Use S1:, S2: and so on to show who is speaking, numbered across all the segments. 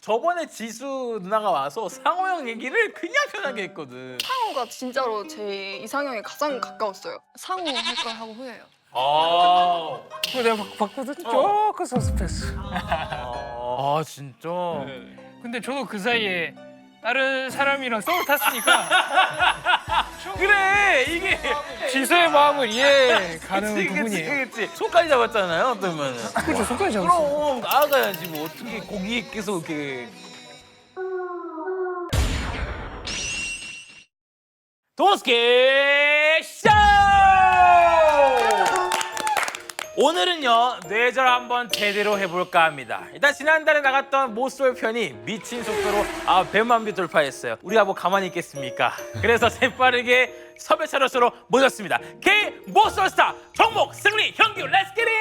S1: 저번에 지수 누나가 와서 상호 형 얘기를 그냥 편하게 했거든.
S2: 상호가 진짜로 제 이상형에 가장 가까웠어요. 상호 할 걸 하고 후회해요.
S1: 아,
S3: 내가 봤거든. 조금 섭섭했어.
S1: 아 진짜.
S3: 근데 저도 그 사이에 다른 사람이랑 썸을 탔으니까
S1: 그래 이게
S3: 지수의 마음을 이해 가는
S1: 그치,
S3: 부분이에요.
S1: 그치. 손까지 잡았잖아요. 어떠면.
S3: 그렇죠, 손까지 잡았어.
S1: 그럼 나아가야지 뭐 어떻게 고기에 계속 이렇게. 도스케 쇼! 오늘은요 뇌절 한번 제대로 해볼까 합니다. 일단 지난달에 나갔던 모쏠 편이 미친 속도로 100만 뷰 돌파했어요. 우리가 뭐 가만히 있겠습니까? 그래서 재빠르게 섭외 차로서로 모셨습니다. K 모쏠 스타 정목 승리 형규 렛츠 기릿!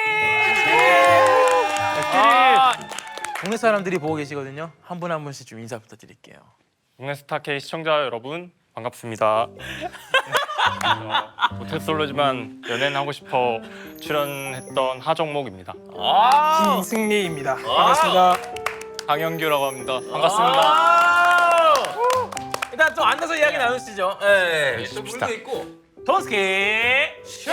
S1: 동네 사람들이 보고 계시거든요. 한 분 한 분씩 좀 인사 부탁드릴게요.
S4: 동네스타 K 시청자 여러분 반갑습니다. 모태솔로지만 연예인 하고 싶어 출연했던 하정목입니다.
S3: 이승리입니다. 반갑습니다.
S4: 강영규라고 합니다. 반갑습니다.
S1: 일단 좀 앉아서 이야기 나누시죠. 네, 또 물도 있고. 도스케 쇼!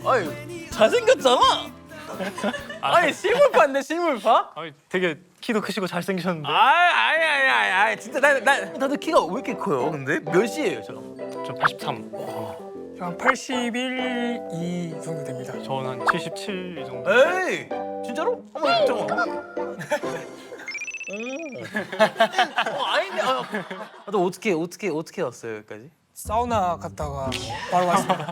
S1: 아유 잘생겼잖아. 아니 실물파인데 실물파?
S4: 되게 키도 크시고 잘생기셨는데
S1: 아이 진짜 나도 키가 왜 이렇게 커요? 근데 몇 시예요 저?
S4: 저 83.
S3: 한 81, 2 정도 됩니다.
S4: 저는 한 77 정도.
S1: 에이 진짜로? 한번 잠깐만. 아닌데 너 어떻게 왔어요 여기까지?
S3: 사우나 갔다가 바로 왔습니다.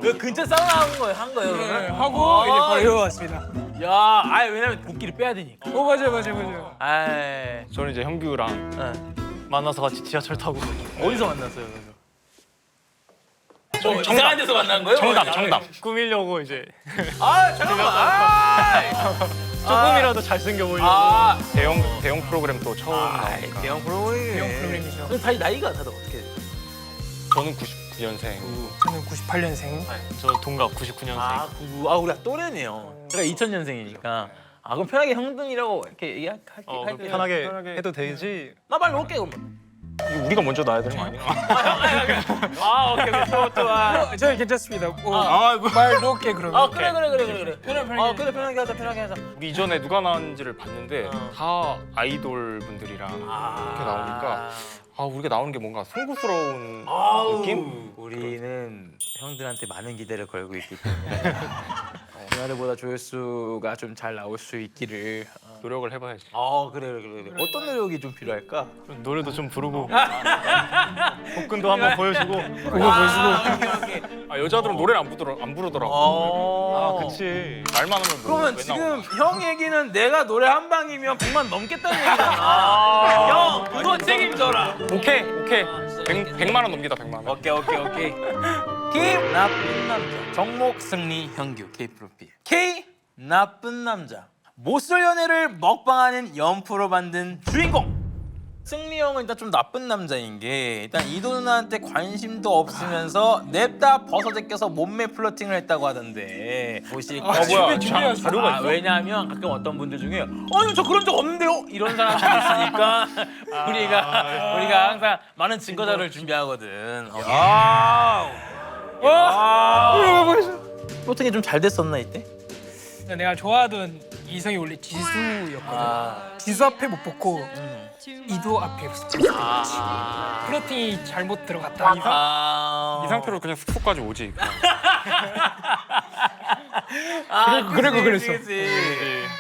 S1: 그 근처 사우나 한 거예요 그러면?
S3: 네, 하고 이제 바로 여기 왔습니다.
S1: 야, 왜냐면 복귀를 빼야 되니까.
S3: 맞아요.
S1: 아이,
S4: 저는 이제 형규랑 만나서 같이 지하철 타고
S1: 어디서 만났어요 그래서? 이상한 데서 만난 거예요?
S4: 정답 꾸미려고 이제
S1: 잠깐만.
S4: 조금이라도 잘생겨 보이려고 대형 프로그램 또 처음 나오니까.
S1: 대형 프로그램이죠. 그럼 다들 나이가 다들 어떻게 돼요?
S4: 저는 99년생.
S3: 저는 98년생.
S4: 저 동갑 99년생.
S1: 우리가 또래네요. 제가 2000년생이니까. 그럼 편하게 형들이라고 이렇게 얘기할게요.
S4: 편하게 해도 되지.
S1: 나 빨리 올게 그럼.
S4: 우리가 먼저 나야 되는 거 아니야?
S1: 오케이.
S3: 저는 괜찮습니다. 말 놓을게 그러면.
S1: 그래. 편하게 하자.
S4: 우리 이전에 누가 나왔는지를 봤는데 다 아이돌 분들이랑 이렇게 나오니까 우리가 나오는 게 뭔가 송구스러운 느낌?
S1: 우리는 형들한테 많은 기대를 걸고 있기 때문에 누나들보다 조회수가 좀 잘 나올 수 있기를.
S4: 노력을 해봐야지.
S1: 그래. 어떤 노력이 좀 필요할까?
S4: 노래도 좀 부르고 복근도 한번 보여주고.
S1: 오케이.
S4: 여자들은 노래를 안 부르더라고. 그치. 말만 하면
S1: 그러면
S4: 왜
S1: 지금
S4: 나오나.
S1: 형 얘기는 내가 노래 한 방이면 100만 넘겠다는 얘기잖아. 형 그거 책임져라.
S4: 오케이. 100만 원 넘기다 100만 원.
S1: 오케이. K 나쁜 남자 정목 승리 형규 K 프로필. K 나쁜 남자 모쏠 연애를 먹방하는 연프로 만든 주인공. 승리 형은 일단 좀 나쁜 남자인 게 일단 이도 누나한테 관심도 없으면서 냅다 벗어제껴서 몸매 플러팅을 했다고 하던데 보실까요?
S4: 뭐야?
S3: 자료가 있어?
S1: 왜냐하면 가끔 어떤 분들 중에 아니 저 그런 적 없는데요? 이런 사람들이 있으니까 우리가 항상 많은 증거 자료를 준비하거든. 플러팅이 좀 잘 됐었나 이때?
S3: 내가 좋아하던 이성이 원래 지수였거든. 지수 앞에 못 붙고 이도 앞에 붙었어. 플러팅이 잘못 들어갔다.
S4: 이 상태로 그냥 숙소까지 오지.
S3: 그랬어.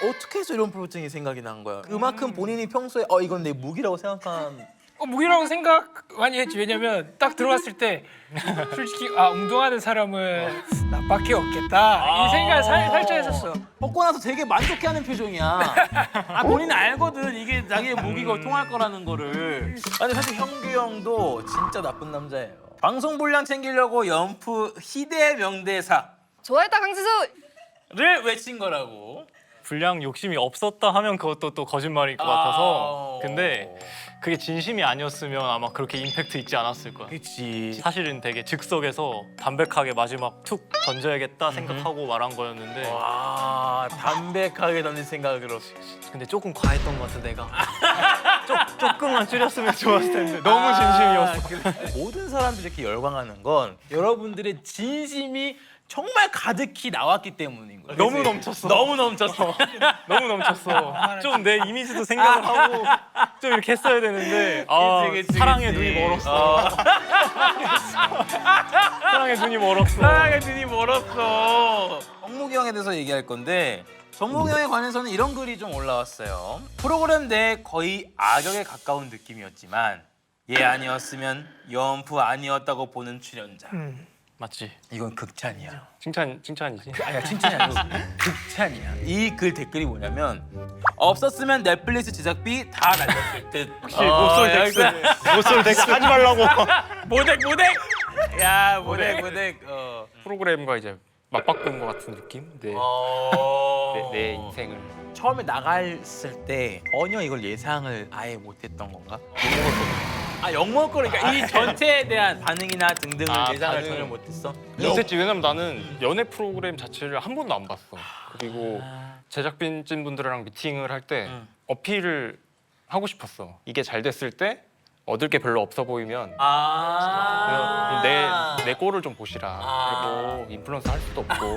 S1: 어떻게 해서 이런 플러팅이 생각이 난 거야? 그만큼 본인이 평소에 이건 내 무기라고 생각한.
S3: 무기라고 생각 많이 했지. 왜냐면 딱 들어갔을 때 솔직히 운동하는 사람은 나밖에 없겠다 이 생각 살짝 했었어.
S1: 먹고 나서 되게 만족해하는 표정이야. 본인 알거든 이게 자기의 무기가 통할 거라는 거를. 아니 사실 형규 형도 진짜 나쁜 남자예요. 방송 분량 챙기려고 연프 희대 명대사를
S2: 좋아했다 강지수.
S1: 외친 거라고.
S5: 분량 욕심이 없었다 하면 그것도 또 거짓말일 것 같아서. 근데 그게 진심이 아니었으면 아마 그렇게 임팩트 있지 않았을 거야.
S1: 그치.
S5: 사실은 되게 즉석에서 담백하게 마지막 툭 던져야겠다 생각하고 말한 거였는데
S1: 와, 담백하게 던질 생각으로.
S5: 근데 조금 과했던 것 같아 내가. 조금만 줄였으면 좋았을 텐데 너무 진심이었어.
S1: 모든 사람들이 이렇게 열광하는 건 여러분들의 진심이 정말 가득히 나왔기 때문인 거예요.
S5: 너무 넘쳤어.
S1: 너무 넘쳤어.
S5: 너무 넘쳤어. 좀 내 이미지도 생각을 하고 좀 이렇게 했어야 되는데
S1: 그치,
S5: 사랑의
S1: 그치.
S5: 눈이 멀었어. 사랑의 눈이 멀었어.
S1: 사랑의 눈이 멀었어. 정목이 형에 대해서 얘기할 건데 정목이 형에 관해서는 이런 글이 좀 올라왔어요. 프로그램 내 거의 악역에 가까운 느낌이었지만 얘 아니었으면 연프 아니었다고 보는 출연자.
S5: 맞지?
S1: 이건 극찬이야.
S5: 칭찬이지.
S1: 아니야, 칭찬이 아니고 극찬이야. 이 글 댓글이 뭐냐면 없었으면 넷플릭스 제작비 다 날렸을 듯.
S5: 목소리 덱스. 목소리 덱스 하지 말라고.
S1: 모덱. 야, 모덱.
S4: 프로그램과 이제 맞바꾼 것 같은 느낌? 내 인생을.
S1: 처음에 나갔을 때 전혀 이걸 예상을 아예 못했던 건가? 욕먹을 거니까 이 전체에 대한 반응이나 등등을 예상을 전혀 못했어?
S4: 못했지. 왜냐면 나는 연애 프로그램 자체를 한 번도 안 봤어. 그리고 제작진 분들이랑 미팅을 할 때 어필을 하고 싶었어. 이게 잘 됐을 때 얻을 게 별로 없어 보이면 내 꼴을 좀 보시라. 그리고 인플루언서 할 수도 없고.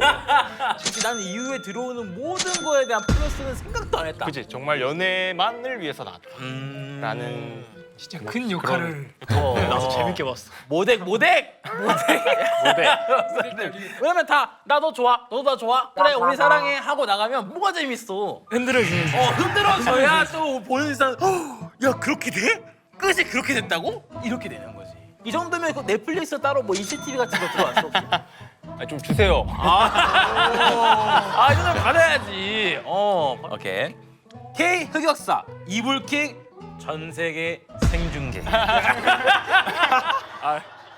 S1: 진짜 나는 이후에 들어오는 모든 거에 대한 플러스는 생각도 안 했다.
S4: 그치? 정말 연애만을 위해서 나왔다.
S1: 라는
S3: 진짜 큰 역할을.
S5: 나도 재밌게 봤어.
S1: 모덱. 왜냐면 다 나 너 좋아, 너도 나 좋아. 그래 우리 사랑해 하고 나가면 뭐가 재밌어?
S3: 흔들어주는.
S1: 흔들어줘야 또 보는 사람 야 그렇게 돼? 끝이 그렇게 됐다고? 이렇게 되는 거지. 이 정도면 그 넷플릭스 따로 뭐 ECTV 같은 거 들어왔어?
S4: 좀 주세요.
S1: 이 정도면 받아야지. 오케이. K 흑역사 이불킥 전 세계 생중계.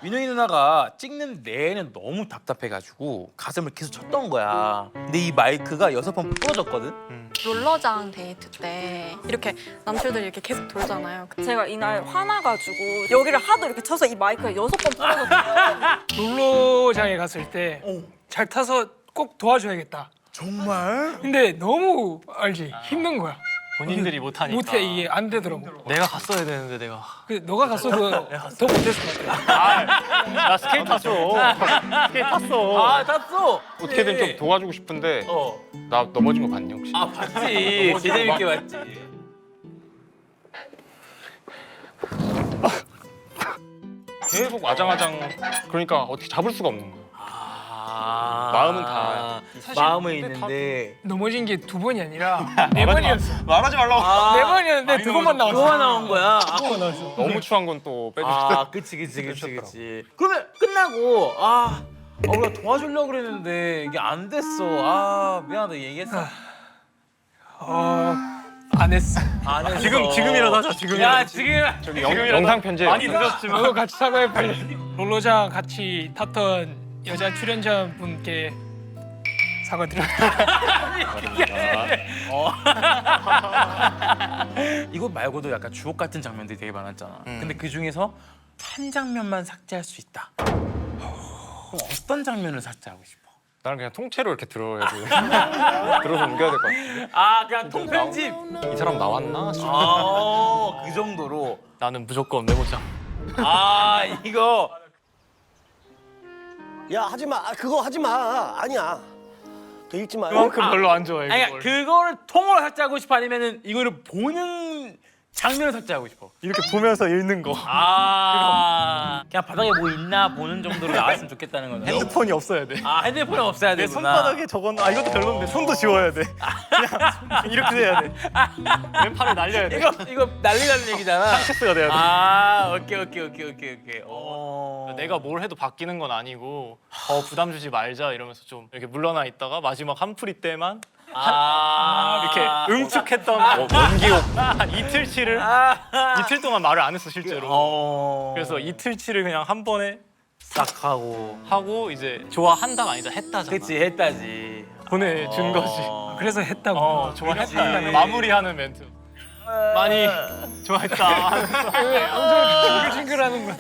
S1: 민호이 누나가 찍는 내내 너무 답답해가지고 가슴을 계속 쳤던 거야. 근데 이 마이크가 6번 부러졌거든.
S2: 롤러장 데이트 때 이렇게 남친들이 이렇게 계속 돌잖아요. 제가 이날 화나가지고 여기를 하도 이렇게 쳐서 이 마이크가 6번 부러졌어요.
S3: 롤러장에 갔을 때 잘 타서 꼭 도와줘야겠다.
S1: 정말?
S3: 근데 너무 알지 힘든 거야.
S5: 본인들이 못하니까.
S3: 못해 이게 안 되더라고.
S5: 내가 갔어야 되는데 내가.
S3: 너가 갔어도 더 못했을 것 같아.
S5: 나 스케이트 탔어. 스케이트 탔어.
S1: 탔어.
S4: 어떻게든 좀 도와주고 싶은데 나 넘어진 거 봤니 혹시?
S1: 봤지. 재밌게 봤지.
S4: 계속 아장아장. 그러니까 어떻게 잡을 수가 없는 거야. 마음은 다
S1: 마음은 있는데
S3: 넘어진 게 2번이 아니라 4번이었어.
S4: 말하지 말라고.
S3: 4번이었는데 2번만 나왔어.
S1: 그거만 나온 거야.
S4: 너무 추한 건 또 빼주시더라고.
S1: 그치. 그러면 끝나고 우리가 도와주려고 그랬는데 이게 안 됐어. 미안하다 얘기했어.
S3: 안 했어.
S1: 안 했어.
S5: 지금이라도 하자.
S1: 야 지금.
S4: 저기 영상 편지.
S5: 많이 늦었지만.
S3: 너도 같이 사과해 빨리. 롤러장 같이 탔던 여자 출연자분께 사과드려.
S1: 이거 말고도 약간 주옥 같은 장면들이 되게 많았잖아. 근데 그 중에서 한 장면만 삭제할 수 있다. 그럼 어떤 장면을 삭제하고 싶어?
S4: 나는 그냥 통째로 이렇게 들어야 돼. 들어서 옮겨야 될 것 같아.
S1: 그냥 통편집.
S4: 이 사람 나왔나? 싶어.
S1: 그 정도로.
S5: 나는 무조건 메모장.
S1: 이거.
S6: 야 하지 마. 그거 하지 마. 아니야. 더 읽지 마.
S5: 그만큼 별로 안 좋아해.
S1: 아니
S5: 그걸.
S1: 그거를 통으로 삭제하고 싶어 아니면은 이거를 보는 장면을 삭제하고 싶어.
S5: 이렇게 보면서 읽는 거.
S1: 그냥 바닥에 뭐 있나 보는 정도로 나왔으면 좋겠다는 거네.
S5: 핸드폰이 없어야 돼.
S1: 핸드폰은 없어야
S5: 내
S1: 되구나.
S5: 손바닥에 저건 이것도 별론데 손도 지워야 돼. 그냥 이렇게 돼야 돼. 내 팔을 날려야 돼.
S1: 이거 난리나는 얘기잖아.
S5: 상체스가 돼야 돼.
S1: 오케이.
S5: 내가 뭘 해도 바뀌는 건 아니고 부담 주지 말자 이러면서 좀 이렇게 물러나 있다가 마지막 한풀이 때만 이렇게 응축했던 원기옥 한 이틀치를 이틀 동안 말을 안 했어 실제로. 그래서 이틀치를 그냥 한 번에
S1: 싹 하고.
S5: 하고 이제 좋아한다가 아니라 했다잖아.
S1: 그치 했다지.
S5: 보내준 거지.
S3: 그래서 했다고.
S5: 좋아했다. 마무리하는 멘트. 많이 좋아했다.
S3: 엄청 징글징글하는 거.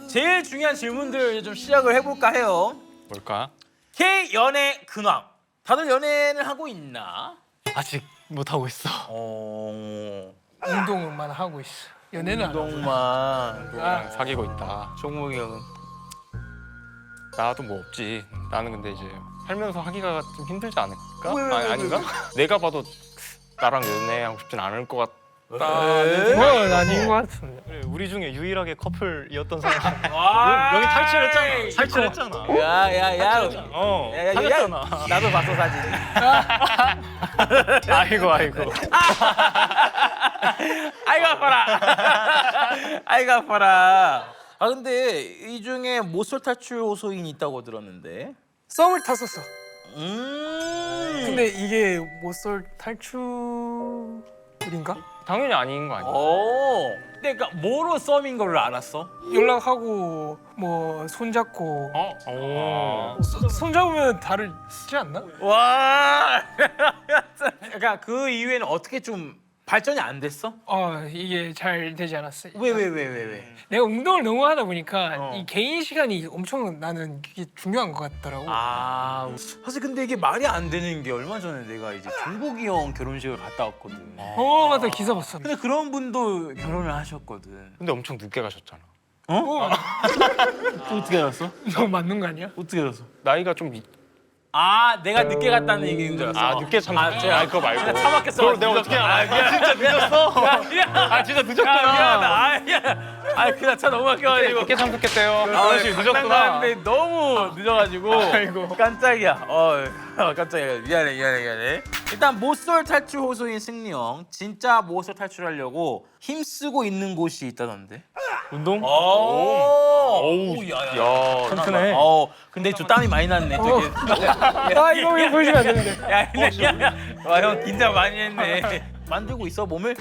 S1: 제일 중요한 질문들 이제 좀 시작을 해볼까 해요.
S4: 뭘까?
S1: K 연애 근황. 다들 연애를 하고 있나?
S5: 아직 못 하고 있어.
S3: 운동만 하고 있어. 연애는 안 하고.
S1: 운동만.
S4: 누구랑 사귀고 있다.
S1: 종목이 형은.
S4: 나도 뭐 없지. 나는 근데 이제 살면서 하기가 좀 힘들지 않을까?
S1: 왜,
S4: 아닌가? 내가 봐도 나랑 연애하고 싶진 않을 것 같다.
S3: 그건 아닌 것 같은데.
S5: 그래, 우리 중에 유일하게 커플이었던 사람.
S1: 와.
S5: 명이 탈출했잖아. 탈출했잖아.
S1: 야야야.
S5: 어. 사귀었잖아.
S1: 나도 봤어 사진.
S5: 아이고 아이고.
S1: 아이고 아파라. 아이고 아파라. 아 근데 이 중에 모쏠 탈출 호소인이 있다고 들었는데.
S3: 썸을 탔었어.
S1: 근데
S3: 근데 이게 모쏠 탈출인가?
S4: 당연히 아닌 거 아니야?
S1: 근데 그러니까 뭐로 썸인 걸 알았어?
S3: 연락하고 뭐 손잡고 손잡으면 다르지 않나?
S1: 와. 그러니까 그 이후에는 어떻게 좀 발전이 안 됐어?
S3: 이게 잘 되지 않았어.
S1: 왜?
S3: 내가 운동을 너무 하다 보니까
S1: 어.
S3: 이 개인 시간이 엄청 나는 그게 중요한 것 같더라고.
S1: 아 사실 근데 이게 말이 안 되는 게 얼마 전에 내가 이제 종국이 형 결혼식을 갔다 왔거든.
S3: 맞다, 기사 봤어.
S1: 근데 그런 분도 결혼을 하셨거든.
S4: 근데 엄청 늦게 가셨잖아.
S1: 어떻게 알았어?
S3: 너무 맞는 거 아니야?
S1: 어떻게 알았어?
S4: 나이가 좀
S1: 아 내가 늦게 갔다는 얘기인 줄 알았어.
S4: 늦게 참.
S1: 제가
S4: 그거 말고.
S1: 차박했어.
S4: 그걸 내가 어떻게 알아?
S1: 진짜 늦었어.
S5: 아 진짜
S1: 미안하다.
S5: 늦었구나.
S1: 그나 차 너무 막혀가지고.
S4: 늦게 참석했대요.
S5: 아저씨 늦었구나.
S1: 근데 너무 늦어가지고 깜짝이야. 깜짝이야. 미안해. 일단 모쏠 탈출 호소인 승리 형 진짜 모쏠 탈출하려고 힘쓰고 있는 곳이 있다던데.
S5: 운동?
S1: 야,
S5: 튼튼해.
S1: 근데 좀 땀이 많이 났네. 저기.
S3: 이거 보여주면 안 되는데.
S1: 형 긴장 많이 했네. 만들고 있어 몸을?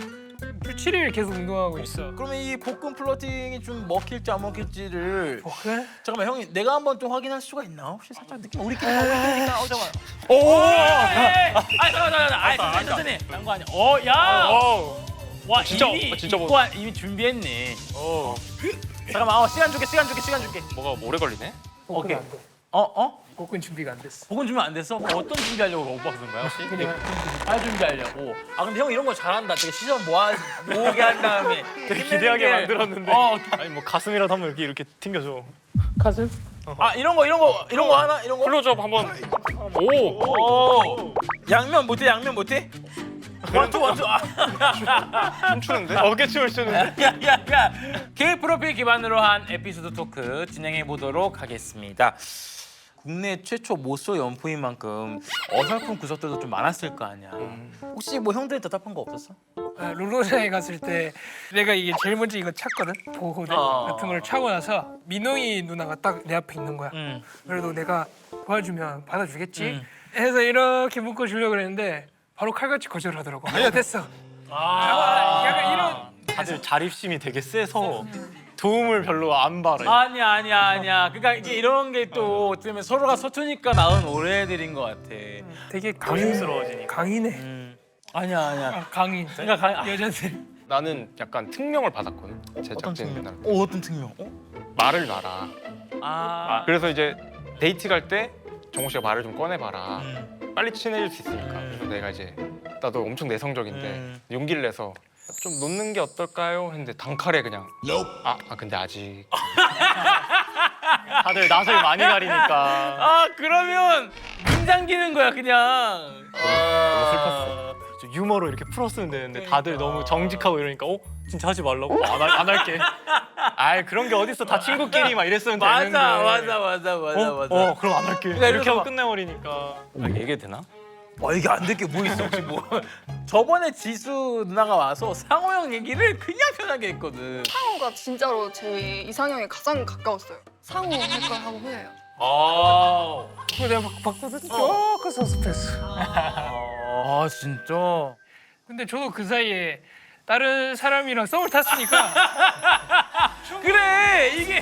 S3: 7일 계속 운동하고 있어.
S1: 그러면 이 복근 플러팅이 좀 먹힐지 안 먹힐지를
S3: 그래?
S1: 잠깐만 형이 내가 한번 좀 확인할 수가 있나? 혹시 살짝 느낌 우리끼리 먹으니까 잠깐만. 잠깐만. 천천히. 딴거 아니야. 야. 와
S4: 진짜,
S1: 이미
S4: 진짜
S1: 입고 이미 준비했네. 잠깐만. 시간 줄게.
S4: 뭐가 오래 걸리네?
S1: 오케이.
S3: 안 돼. 복근 준비가 안 됐어.
S1: 복근 준비 안 됐어? 어떤 준비하려고 오빠 그런 거야 혹시?
S3: 그냥
S1: 알 준비하려고. 근데 형 이런 거 잘한다. 되게 시선 모으게 한 다음에
S5: 되게 기대하게 만들었는데. 아니 뭐 가슴이라도 한번 이렇게 튕겨줘.
S3: 가슴?
S1: 이런 거 하나 이런 거.
S4: 클로즈업 한번.
S1: 오. 양면 못해? 원투.
S4: 춤추는데?
S5: 어깨춤을 추는데.
S1: 야. K 프로필 기반으로 한 에피소드 토크 진행해 보도록 하겠습니다. 국내 최초 모쏠 연프인 만큼 어설픈 구석들도 좀 많았을 거 아니야. 혹시 뭐 형들이 답답한 거 없었어?
S3: 롤러장에 갔을 때 내가 이게 제일 먼저 이거 찾거든. 보호대 같은 걸 차고 나서 민호이 누나가 딱 내 앞에 있는 거야. 그래도 내가 도와주면 받아주겠지. 해서 이렇게 묶어주려고 그랬는데 바로 칼같이 거절하더라고. 아니야 됐어. 약간 이런.
S5: 다들 자립심이 되게 세서 도움을 별로 안 받아.
S1: 아니야. 그러니까 이게 이런 게 또 어떻게 보면 서로가 서투니까 나온 오래들인 것 같아.
S3: 되게
S5: 조심스러워지니까.
S3: 강인해.
S1: 아니야.
S3: 강인.
S1: 그러니까
S3: 여자들.
S4: 나는 약간 특명을 받았거든. 제작진들.
S1: 어떤 특명?
S4: 말을 놔라. 그래서 이제 데이트 갈 때 정호 씨가 말을 좀 꺼내봐라. 빨리 친해질 수 있으니까. 그래서 내가 이제 나도 엄청 내성적인데 용기를 내서 좀 놓는 게 어떨까요? 했는데 단칼에 그냥 근데 아직
S5: 다들 낯을 많이 가리니까.
S1: 그러면 눈 잠기는 거야 그냥.
S4: 슬펐어.
S5: 좀 유머로 이렇게 풀었으면 되는데 다들 너무 정직하고 이러니까 진짜 하지 말라고? 안 할게. 아이 그런 게 어딨어. 다 친구끼리 막 이랬으면 되는데.
S1: 맞아.
S5: 그럼 안 할게.
S1: 그러니까
S5: 이렇게 하고
S1: 막-
S5: 끝내버리니까.
S4: 얘기해도 되나?
S1: 이게 안 될 게 뭐 있어 혹시 뭐. 저번에 지수 누나가 와서 상호 형 얘기를 그냥 편하게 했거든.
S2: 상호가 진짜로 제 이상형에 가장 가까웠어요. 상호 할 걸 하고 후회해요.
S3: 그거 내가 봤거든. 조금 섭섭했어.
S1: 진짜.
S3: 근데 저도 그 사이에 다른 사람이랑 썸을 탔으니까
S1: 그래 이게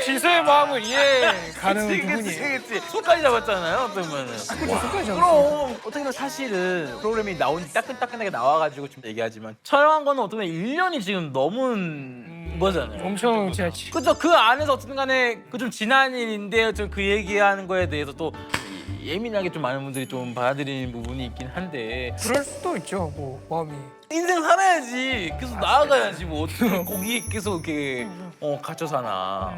S3: 지수의 마음을 이해가는
S1: 그치,
S3: 부분이에요.
S1: 그치. 손까지 잡았잖아요 어떤 보면은.
S3: 손까지 잡았어요.
S1: 그럼 어떻게 보면 사실은 프로그램이 나온 지 따끈따끈하게 나와가지고 지금 얘기하지만 촬영한 거는 어떻게 보면 1년이 지금 넘은 거잖아요.
S3: 엄청 지났지.
S1: 그죠? 그 안에서 어쨌든 간에 그 좀 지난 일인데 좀 그 얘기하는 거에 대해서 또 예민하게 좀 많은 분들이 좀 받아들이는 부분이 있긴 한데
S3: 그럴 수도 있죠. 뭐 마음이.
S1: 인생 살아야지 계속 나아가야지 뭐 어떻게 거기에 계속 이렇게 갇혀 사나.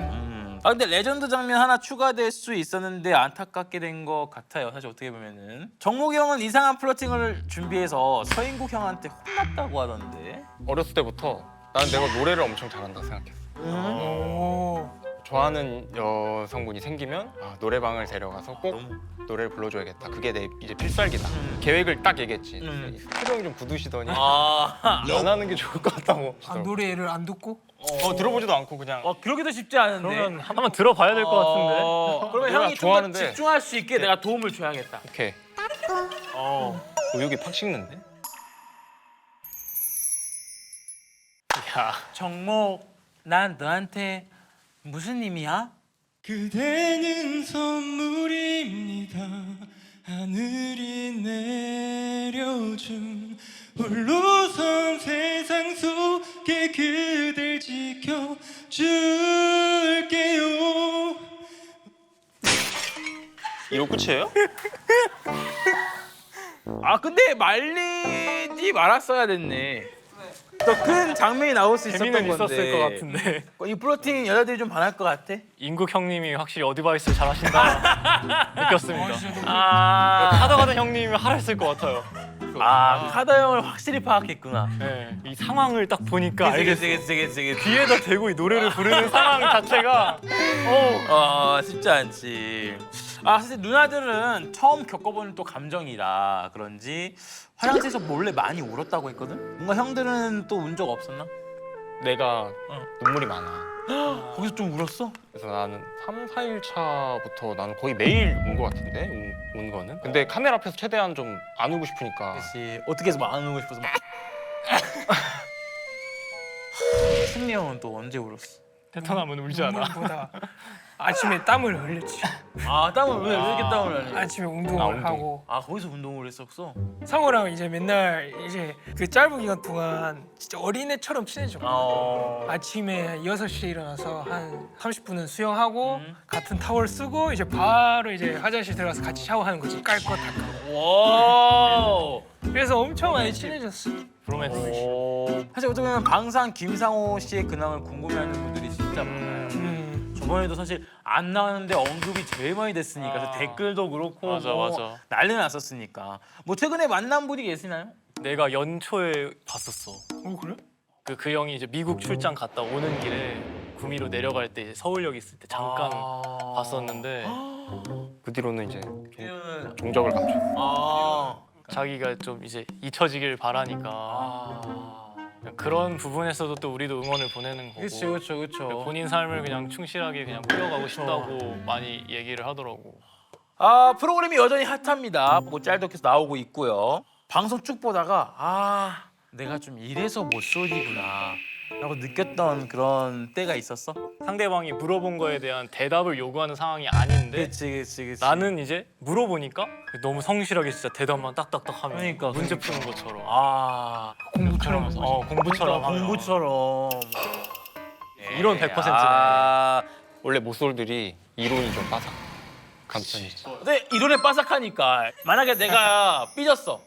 S1: 아 근데 레전드 장면 하나 추가될 수 있었는데 안타깝게 된 것 같아요. 사실 어떻게 보면은 정목이 형은 이상한 플러팅을 준비해서 서인국 형한테 혼났다고 하던데.
S4: 어렸을 때부터 나는 내가 노래를 엄청 잘한다 생각했어.
S3: 오.
S4: 좋아하는 여성분이 생기면 노래방을 데려가서 꼭 노래를 불러줘야겠다. 그게 내 이제 필살기다. 계획을 딱 얘기했지. 표정이 좀 굳으시더니 안 하는 게 좋을 것 같다고.
S3: 아, 노래를 안 듣고?
S4: 들어보지도 않고 그냥
S1: 그러기도 쉽지 않은데.
S5: 그러면 한번 들어봐야 될 것 같은데.
S1: 그러면
S4: 내가
S1: 형이 좀 더
S4: 좋아하는데.
S1: 집중할 수 있게 내가 도움을 줘야겠다.
S4: 오케이. 의욕이 팍 식는데?
S5: 야,
S1: 정목, 난 너한테 무슨 의미야?
S7: 그대는 선물입니다. 하늘이 내려준 홀로선 세상 속에 그댈 지켜줄게요.
S4: 이거 끝이에요?
S1: 아 근데 말리지 말았어야 됐네. 더 큰 장면이 나올 수 있었던
S5: 재미는
S1: 건데.
S5: 있었을 것 같은데.
S1: 이 플러팅 여자들이 좀 반할 것 같아?
S5: 인국 형님이 확실히 어드바이스 잘하신다 느꼈습니다.
S1: 아,
S5: 하다 가던 형님이 하라 했을 것 같아요.
S1: 카다 형을 확실히 파악했구나.
S5: 네, 이 상황을 딱 보니까 알겠어.
S1: 그치.
S5: 귀에다 대고 이 노래를 부르는 상황 자체가
S1: 쉽지 않지. 아 사실 누나들은 처음 겪어보는 또 감정이라 그런지 화장실에서 몰래 많이 울었다고 했거든? 뭔가 형들은 또 운 적 없었나?
S4: 내가 눈물이 많아.
S1: 거기서 좀 울었어?
S4: 그래서 나는 3, 4일 차부터 나는 거의 매일 운 것 같은데 운 거는. 근데 카메라 앞에서 최대한 좀 안 울고 싶으니까.
S1: 그치. 어떻게 해서 막 안 울고 싶어서 막. 승리 형은 또 언제 울었어?
S5: 테타나면 울지 않아.
S3: 눈물보다 아침에 땀을 흘렸지.
S1: 아 땀을 왜 이렇게 땀을 흘려?
S3: 아침에 운동을
S4: 운동.
S3: 하고
S1: 아 거기서 운동을 했었어?
S3: 상호랑 이제 맨날 이제 그 짧은 기간 동안 진짜 어린애처럼 친해졌고 아침에 6시에 일어나서 한 30분은 수영하고 같은 타월 쓰고 이제 바로 이제 화장실 들어가서 같이 샤워하는 거지. 깔 거 닦고.
S1: 와.
S3: 그래서 엄청 많이 친해졌어.
S5: 로맨스.
S1: 사실 어떻게 보면 방상 김상호 씨의 근황을 궁금해하는 분들이 진짜 많아요. 저번에도 사실 안 나왔는데 언급이 제일 많이 됐으니까 그래서 댓글도 그렇고
S5: 맞아,
S1: 뭐
S5: 맞아.
S1: 난리 났었으니까. 뭐 최근에 만난 분이 계시나요?
S5: 내가 연초에 봤었어.
S3: 그래?
S5: 그 형이 이제 미국 출장 갔다 오는 길에 구미로 내려갈 때 이제 서울역 있을 때 잠깐 봤었는데
S4: 그 뒤로는 이제
S1: 이거는
S4: 종적을 갖춰.
S5: 자기가 좀 이제 잊혀지길 바라니까 그런 부분에서도 또 우리도 응원을 보내는 거고
S1: 그렇죠.
S5: 본인 삶을 그냥 충실하게 그냥 꾸려가고 싶다고 많이 얘기를 하더라고.
S1: 프로그램이 여전히 핫합니다. 뭐 짤도 계속 나오고 있고요. 방송 쭉 보다가 내가 좀 이래서 못쏠리구나 라고 느꼈던 그런 때가 있었어?
S5: 상대방이 물어본 거에 대한 대답을 요구하는 상황이 아닌데
S1: 그치.
S5: 나는 이제 물어보니까 너무 성실하게 진짜 대답만 딱딱딱 하면
S1: 그러니까.
S5: 문제 푸는 것처럼
S3: 공부처럼 하는 거지.
S5: 공부처럼 하면
S1: 공부처럼.
S5: 이런 100%네.
S4: 원래 모쏠들이 이론이 좀 빠삭한 편이지.
S1: 근데 이론에 빠삭하니까 만약에 내가 삐졌어.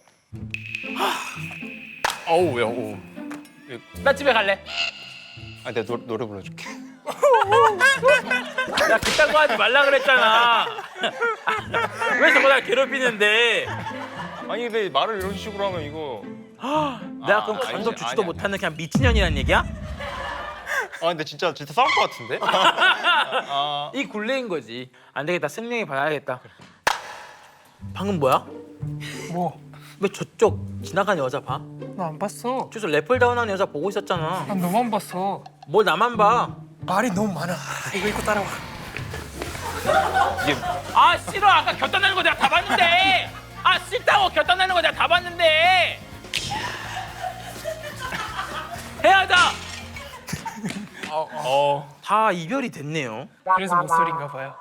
S4: 어우 야, 오.
S1: 나 집에 갈래.
S4: 내가 노래 불러줄게.
S1: 나 그딴 거 하지 말라 그랬잖아. 왜 자꾸 날 괴롭히는데?
S4: 아니 근데 말을 이런 식으로 하면 이거.
S1: 내가 그럼
S4: 아니지,
S1: 감독 주지도
S4: 아니야.
S1: 못하는 그냥 미친년이란 얘기야?
S4: 근데 진짜 싸울 것 같은데?
S1: 이 굴레인 거지. 안 되겠다. 승명이 봐야겠다. 방금 뭐야?
S3: 뭐?
S1: 왜 저쪽 지나간 여자 봐?
S3: 나 안 봤어.
S1: 저쪽 래플 다운하는 여자 보고 있었잖아.
S3: 난 너만 봤어.
S1: 뭘 나만 봐?
S3: 말이 너무 많아. 이거 입고 따라와.
S1: 싫어. 아까 곁다나는 거 내가 다 봤는데. 싫다고 곁다나는 거 내가 다 봤는데. 헤어져. 다 이별이 됐네요.
S3: 그래서 목소리인가 봐요.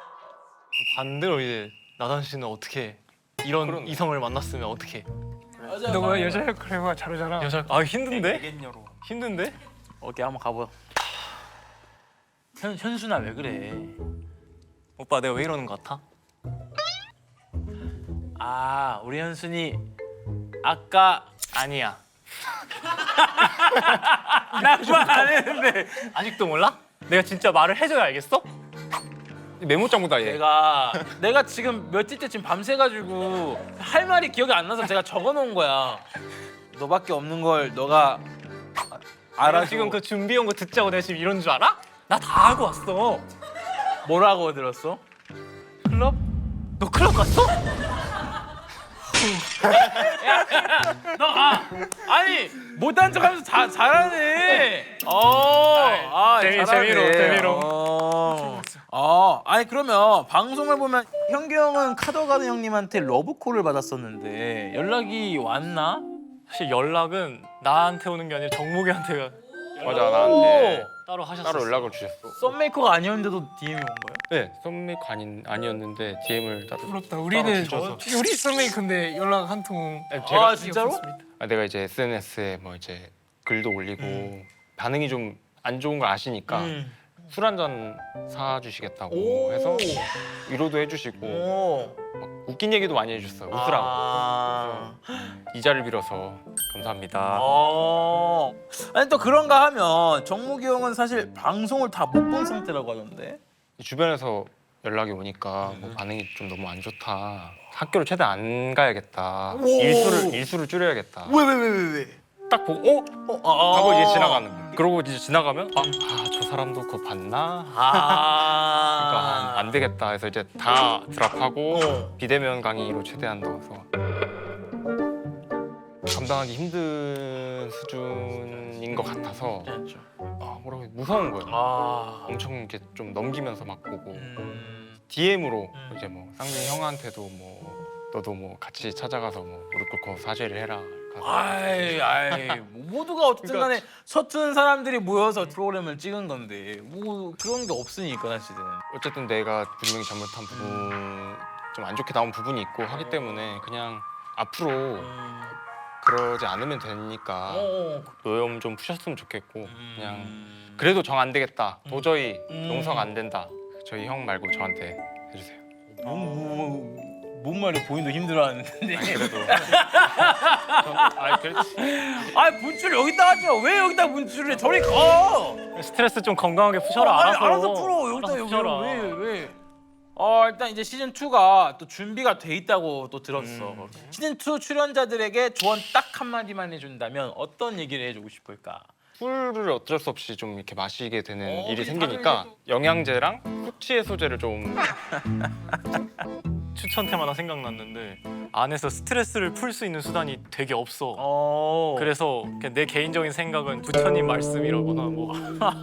S5: 반대로 이제 나단 씨는 어떻게 이런 이성을 만났으면 어떻게?
S3: 너가 여자 역할 해봐 잘하잖아.
S5: 여자 힘든데? 힘든데?
S1: 오케이 한번 가보. 현순아 왜 그래?
S5: 오빠 내가 왜 이러는 것 같아?
S1: 아 우리 현순이 아까
S5: 아니야.
S1: 나말 안 했는데
S5: 아직도 몰라? 내가 진짜 말을 해줘야 알겠어?
S4: 메모장보다 얘.
S1: 내가 지금 며칠째 지금 밤새가지고 할 말이 기억이 안 나서 제가 적어놓은 거야. 너밖에 없는 걸 너가
S5: 알아
S1: 알아.
S5: 지금 그 준비한 거 듣자고 내가 지금 이런 줄 알아? 나 다 알고 왔어.
S1: 뭐라고 들었어? 클럽?
S5: 너 클럽 갔어?
S1: 아니 못한 척하면서 잘하네.
S5: 재미로.
S1: 아니 그러면 방송을 보면 현규 형은 카더가드 형님한테 러브콜을 받았었는데 연락이 왔나?
S5: 사실 연락은 나한테 오는 게 아니라 정목이한테가
S4: 맞아, 나한테
S5: 따로 하셨어.
S4: 따로 연락을 주셨어.
S1: 썸메이커가 아니었는데도 DM이 온 거예요?
S4: 네, 썸메이커 아니었는데 DM을 따로.
S3: 부럽다. 우리는 우리 썸메이크인데 연락 한 통.
S1: 아 진짜로?
S4: 내가 이제 SNS에 뭐 이제 글도 올리고 반응이 좀 안 좋은 걸 아시니까 술 한 잔 사주시겠다고 해서 위로도 해주시고
S1: 오.
S4: 막 웃긴 얘기도 많이 해주셨어요. 웃으라고. 이 자리를 빌어서 감사합니다.
S1: 아니 또 그런가 하면 정목이 형은 사실 방송을 다 못 본 상태라고 하던데.
S4: 주변에서 연락이 오니까 뭐 반응이 좀 너무 안 좋다. 학교를 최대한 안 가야겠다. 일수를 줄여야겠다.
S1: 왜?
S4: 딱 보고 하고 이제 지나가는 거. 그러고 이제 지나가면 저 사람도 그거 봤나? 그러니까 안 되겠다 해서 이제 다 드랍하고 비대면 강의로 최대한 넣어서 감당하기 힘든 수준인 것 같아서 뭐라고 해야 무서운 거예요. 엄청 이렇게 좀 넘기면서 막 보고 DM으로 이제 뭐 쌍둥이 형한테도 뭐 너도 뭐 같이 찾아가서 뭐 무릎 꿇고 사죄를 해라.
S1: 아이 모두가 어쨌든 간에 서툰 사람들이 모여서 프로그램을 찍은 건데 뭐 그런 게 없으니까 사실은.
S4: 어쨌든 내가 분명히 잘못한 부분 좀 안 좋게 나온 부분이 있고 하기 때문에 그냥 앞으로 그러지 않으면 되니까 노염 좀 푸셨으면 좋겠고 그냥 그래도 정 안 되겠다 도저히 용서가 안 된다 저희 형 말고 저한테 해주세요.
S1: 뭔 말이 본인도 힘들어하는데.
S4: 그래도
S1: 분출 여기다 하지 마. 왜 여기다 분출을 해? 저리 가.
S5: 스트레스 좀 건강하게 푸셔라.
S1: 알아서 풀어. 여기다
S5: 푸셔라.
S1: 왜? 일단 이제 시즌 2가 또 준비가 돼 있다고 또 들었어. 시즌 2 출연자들에게 조언 딱 한마디만 해준다면 어떤 얘기를 해주고 싶을까?
S4: 술을 어쩔 수 없이 좀 이렇게 마시게 되는 일이 생기니까 영양제랑 숙취 해소제를 좀
S5: 추천 테마나 생각났는데 안에서 스트레스를 풀 수 있는 수단이 되게 없어. 그래서 그냥 내 개인적인 생각은 부처님 말씀이라거나 뭐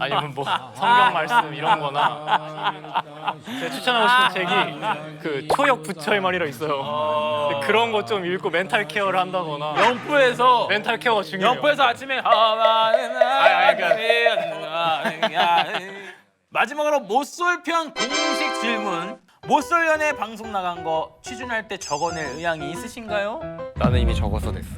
S5: 아니면 뭐 성경 말씀 이런 거나 제가 추천하고 싶은 책이 그 초역 부처의 말이라 있어요. 근데 그런 거 좀 읽고 멘탈 케어를 한다거나
S1: 영프에서
S5: 멘탈 케어가 중요해요.
S1: 영프에서 아침에 마지막으로 못쏠편 공식 질문. 못쏠 연애 방송 나간 거 취준할 때 적어낼 의향이 있으신가요?
S4: 나는 이미 적어서 됐어.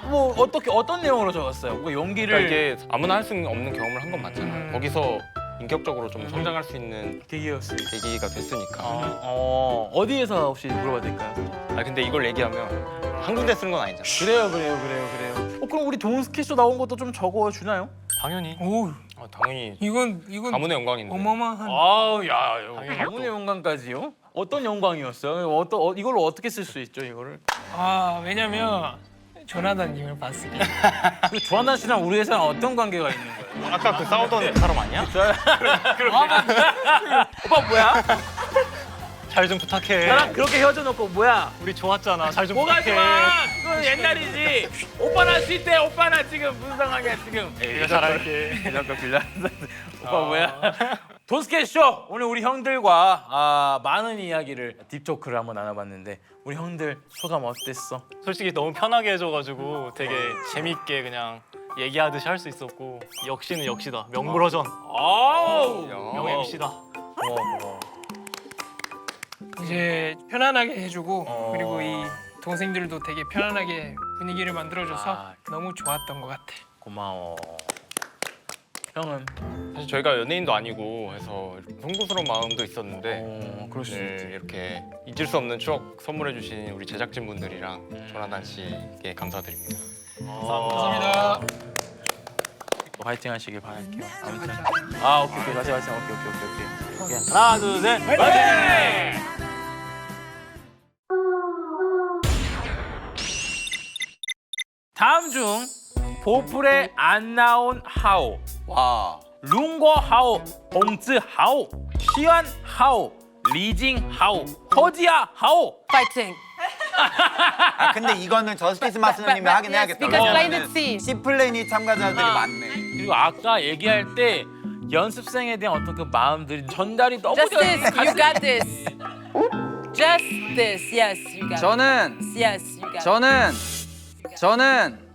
S1: 뭐 어떤 내용으로 적었어요? 뭐 용기를
S4: 그러니까 이게 아무나 할 수 없는 경험을 한 건 맞잖아. 거기서 인격적으로 좀 성장할 수 있는
S1: 계기였어요.
S4: 계기가 됐으니까.
S1: 어디에서 혹시 물어봐도 될까요?
S4: 근데 이걸 얘기하면 한 군데 쓰는 건 아니잖아.
S1: 그래요. 그럼 우리 좋은 스케치 나온 것도 좀 적어주나요?
S5: 당연히.
S3: 오,
S4: 당연히
S3: 이건
S4: 가문의 영광인데.
S3: 어마어마한.
S1: 가문의 영광까지요? 어떤 영광이었어요? 이걸로 어떻게 쓸 수 있죠 이거를?
S3: 왜냐면 조나단님을 봤으니.
S1: 그 조한나 씨랑 우리 회사랑 어떤 관계가 있는 거예요?
S4: 아까 그 싸우던 사람 아니야?
S1: 오빠 뭐야?
S5: 잘 좀 부탁해.
S1: 나랑 그렇게 헤어져 놓고 뭐야?
S5: 우리 좋았잖아. 잘 좀
S1: 뭐가
S5: 부탁해.
S1: 좋아? 그건 옛날이지. 오빠 나 쉴 때 오빠 나 지금 무슨 상황이야 지금?
S5: 내가 잘할게.
S1: 이런 거 빌라. 오빠 뭐야? 돈스케치 쇼 오늘 우리 형들과 많은 이야기를 딥토크를 한번 나눠봤는데 우리 형들 소감 어땠어?
S5: 솔직히 너무 편하게 해줘가지고 되게 재밌게 그냥 얘기하듯이 할 수 있었고 역시는 역시다. 명불허전.
S1: 아우.
S5: 명 MC다.
S1: 고마워.
S3: 이제 편안하게 해주고 그리고 이 동생들도 되게 편안하게 분위기를 만들어줘서
S1: 아.
S3: 너무 좋았던 것 같아.
S1: 고마워. 형은?
S4: 사실 저희가 연예인도 아니고 해서 송구스러운 마음도 있었는데
S1: 그럴 수
S4: 네,
S1: 있지.
S4: 이렇게 잊을 수 없는 추억 선물해주신 우리 제작진분들이랑 조나단 씨께 감사드립니다.
S3: 감사합니다.
S1: 화이팅 하시길 바랄게요. 아무튼. 오케이. 같이 오케이. 하나, 둘, 셋. 화이팅! 다음 중 보풀에 안 나온 하오.
S8: 와.
S1: 룽거 하오, 봉즈 하오, 시완 하오, 리징 하오, 허지야 하오.
S9: 파이팅.
S8: 아 근데 이거는 저스티스 마스터님이 하긴 해야겠다.
S9: Because
S8: 왜냐면은
S9: Planet C.
S8: 시플래닛 참가자들이 많네.
S1: 그리고 아까 얘기할 때 연습생에 대한 어떤 그 마음들이 전달이 너무
S9: Justice, you got this. Just this. Yes, you got it.
S10: 저는
S9: Yes, you got it.
S10: 저는